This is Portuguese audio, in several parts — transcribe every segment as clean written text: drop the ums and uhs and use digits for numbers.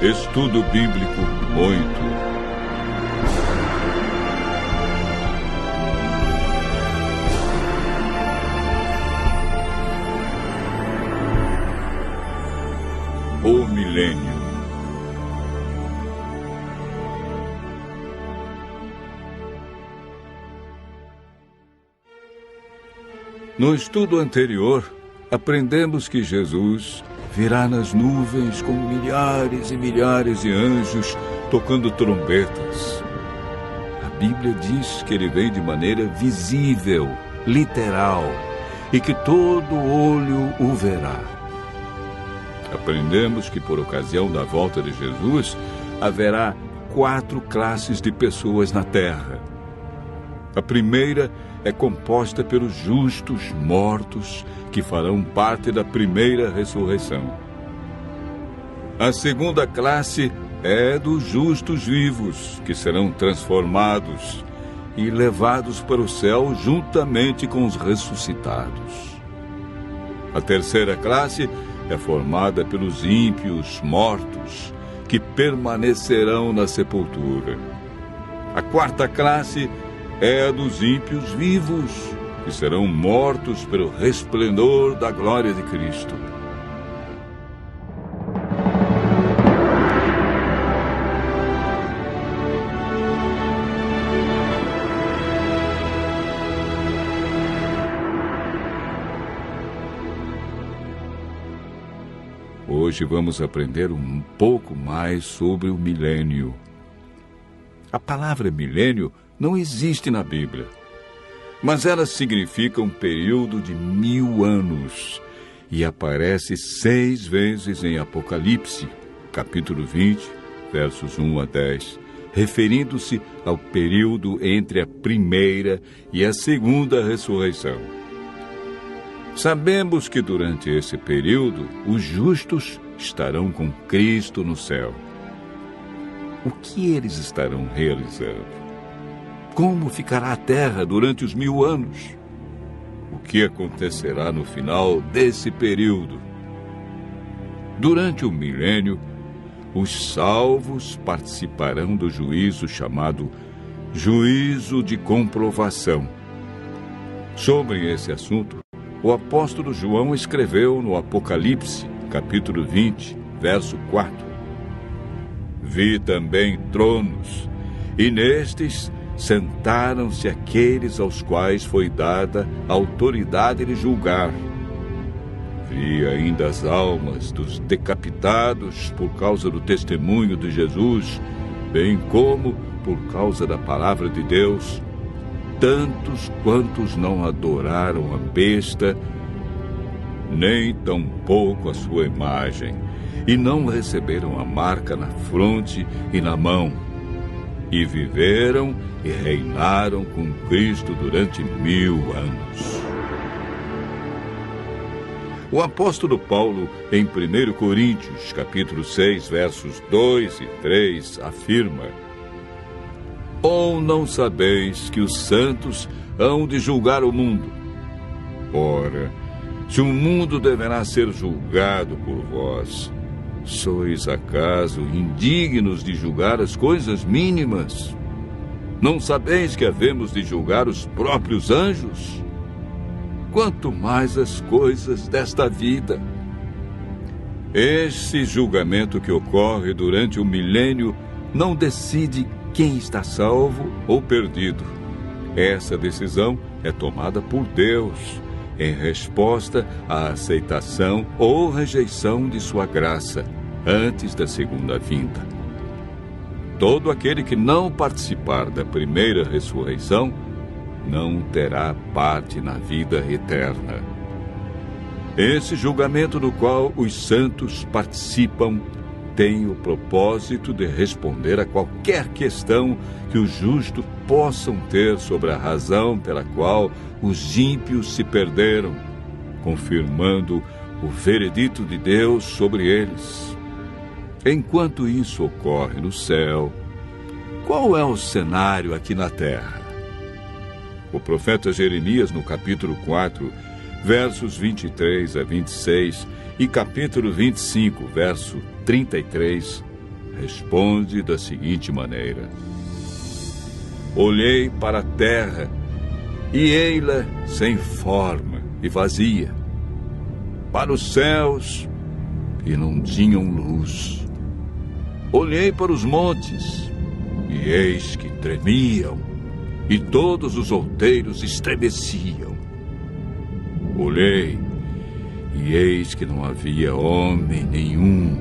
Estudo Bíblico 8. O milênio. No estudo anterior, aprendemos que Jesus virá nas nuvens com milhares e milhares de anjos tocando trombetas. A Bíblia diz que ele vem de maneira visível, literal, e que todo olho o verá. Aprendemos que por ocasião da volta de Jesus, haverá 4 classes de pessoas na terra. A primeira é composta pelos justos mortos, que farão parte da primeira ressurreição. A segunda classe é dos justos vivos, que serão transformados e levados para o céu juntamente com os ressuscitados. A terceira classe é formada pelos ímpios mortos, que permanecerão na sepultura. A quarta classe é a dos ímpios vivos, que serão mortos pelo resplendor da glória de Cristo. Hoje vamos aprender um pouco mais sobre o milênio. A palavra milênio não existe na Bíblia, mas ela significa um período de 1000 anos e aparece 6 vezes em Apocalipse, capítulo 20, versos 1 a 10, referindo-se ao período entre a primeira e a segunda ressurreição. Sabemos que durante esse período, os justos estarão com Cristo no céu. O que eles estarão realizando? Como ficará a terra durante os 1000 anos? O que acontecerá no final desse período? Durante o milênio, os salvos participarão do juízo chamado juízo de comprovação. Sobre esse assunto, o apóstolo João escreveu no Apocalipse, capítulo 20, verso 4. Vi também tronos, e nestes sentaram-se aqueles aos quais foi dada a autoridade de julgar. Vi ainda as almas dos decapitados por causa do testemunho de Jesus, bem como por causa da palavra de Deus, tantos quantos não adoraram a besta, nem tampouco a sua imagem, e não receberam a marca na fronte e na mão, e viveram e reinaram com Cristo durante 1000 anos. O apóstolo Paulo, em 1 Coríntios, capítulo 6, versos 2 e 3, afirma: Ou não sabeis que os santos hão de julgar o mundo? Ora, se o mundo deverá ser julgado por vós, sois acaso indignos de julgar as coisas mínimas? Não sabeis que havemos de julgar os próprios anjos? Quanto mais as coisas desta vida. Esse julgamento que ocorre durante o milênio não decide quem está salvo ou perdido. Essa decisão é tomada por Deus, em resposta à aceitação ou rejeição de sua graça, antes da segunda vinda. Todo aquele que não participar da primeira ressurreição não terá parte na vida eterna. Esse julgamento no qual os santos participam tem o propósito de responder a qualquer questão que os justos possam ter sobre a razão pela qual os ímpios se perderam, confirmando o veredito de Deus sobre eles. Enquanto isso ocorre no céu, qual é o cenário aqui na terra? O profeta Jeremias, no capítulo 4, versos 23 a 26, e capítulo 25, verso 33, responde da seguinte maneira: olhei para a terra, e ei-la sem forma e vazia, para os céus, e não tinham luz. Olhei para os montes, e eis que tremiam, e todos os outeiros estremeciam. Olhei, e eis que não havia homem nenhum,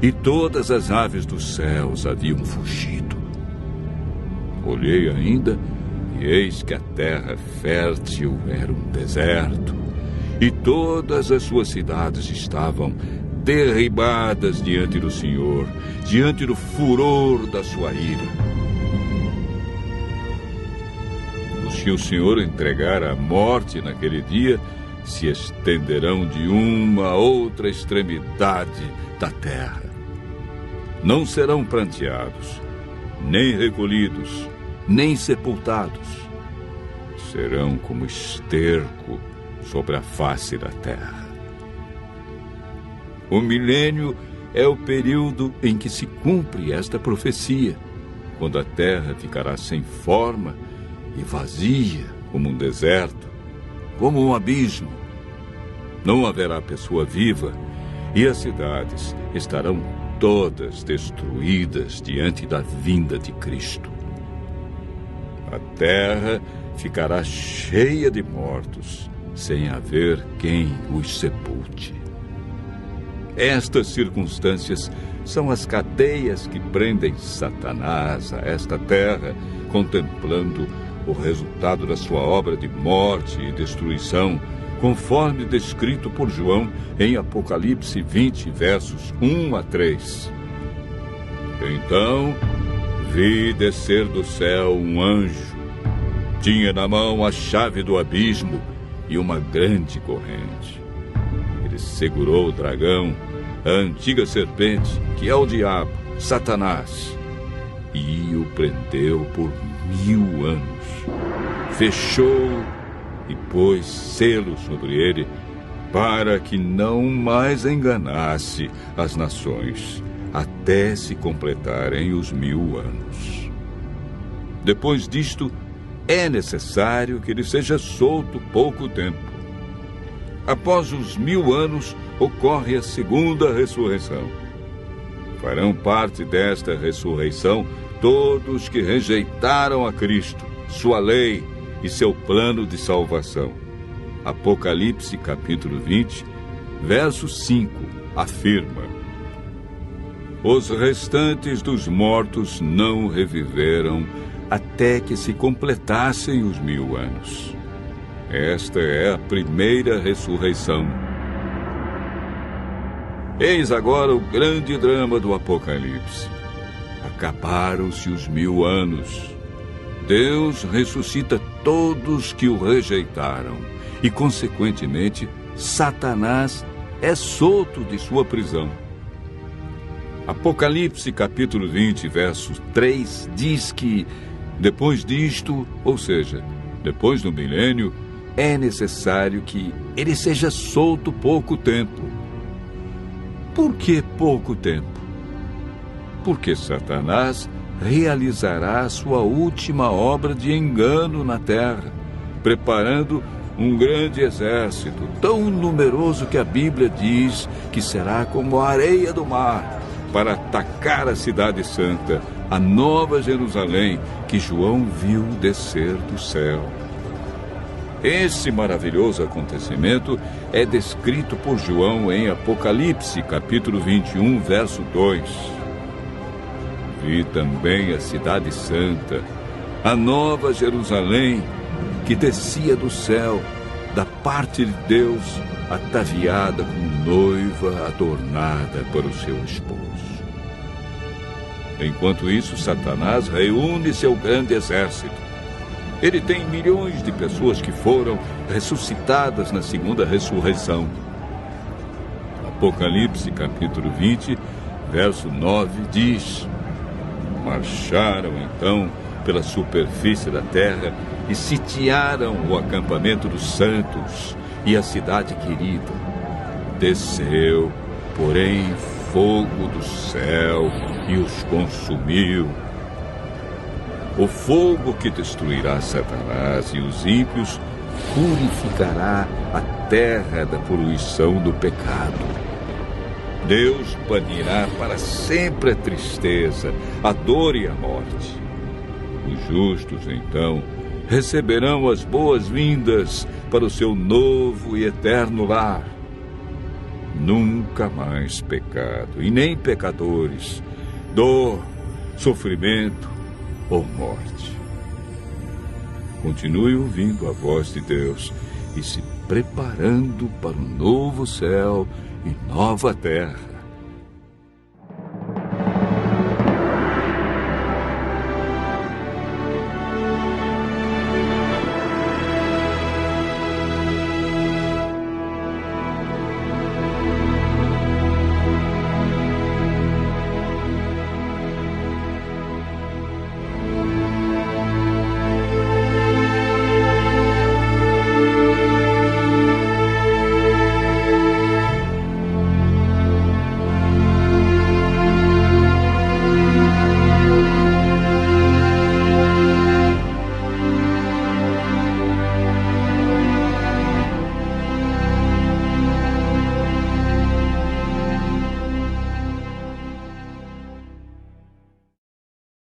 e todas as aves dos céus haviam fugido. Olhei ainda, e eis que a terra fértil era um deserto, e todas as suas cidades estavam derribadas diante do Senhor, diante do furor da sua ira. Os que o Senhor entregar à morte naquele dia se estenderão de uma a outra extremidade da terra. Não serão pranteados, nem recolhidos, nem sepultados. Serão como esterco sobre a face da terra. O milênio é o período em que se cumpre esta profecia, quando a terra ficará sem forma e vazia como um deserto, como um abismo. Não haverá pessoa viva e as cidades estarão todas destruídas diante da vinda de Cristo. A terra ficará cheia de mortos, sem haver quem os sepulte. Estas circunstâncias são as cadeias que prendem Satanás a esta terra, contemplando o resultado da sua obra de morte e destruição, conforme descrito por João em Apocalipse 20, versos 1 a 3. Então vi descer do céu um anjo. Tinha na mão a chave do abismo e uma grande corrente. Ele segurou o dragão, a antiga serpente, que é o diabo, Satanás, e o prendeu por 1000 anos. Fechou e pôs selo sobre ele, para que não mais enganasse as nações, até se completarem os 1000 anos. Depois disto, é necessário que ele seja solto pouco tempo. Após os 1000 anos, ocorre a segunda ressurreição. Farão parte desta ressurreição todos que rejeitaram a Cristo, sua lei e seu plano de salvação. Apocalipse capítulo 20, verso 5, afirma: os restantes dos mortos não reviveram até que se completassem os 1000 anos. Esta é a primeira ressurreição. Eis agora o grande drama do Apocalipse. Acabaram-se os 1000 anos. Deus ressuscita todos que o rejeitaram e, consequentemente, Satanás é solto de sua prisão. Apocalipse capítulo 20, verso 3, diz que, depois disto, ou seja, depois do milênio, é necessário que ele seja solto pouco tempo. Por que pouco tempo? Porque Satanás realizará a sua última obra de engano na terra, preparando um grande exército, tão numeroso que a Bíblia diz que será como a areia do mar, para atacar a cidade santa, a nova Jerusalém, que João viu descer do céu. Esse maravilhoso acontecimento é descrito por João em Apocalipse, capítulo 21, verso 2. Vi também a cidade santa, a nova Jerusalém, que descia do céu, da parte de Deus, ataviada como noiva adornada para o seu esposo. Enquanto isso, Satanás reúne seu grande exército. Ele tem milhões de pessoas que foram ressuscitadas na segunda ressurreição. Apocalipse, capítulo 20, verso 9, diz: marcharam, então, pela superfície da terra e sitiaram o acampamento dos santos e a cidade querida. Desceu, porém, fogo do céu e os consumiu. O fogo que destruirá Satanás e os ímpios purificará a terra da poluição do pecado. Deus banirá para sempre a tristeza, a dor e a morte. Os justos, então, receberão as boas-vindas para o seu novo e eterno lar. Nunca mais pecado, e nem pecadores, dor, sofrimento ou morte. Continue ouvindo a voz de Deus e se preparando para um novo céu e nova terra,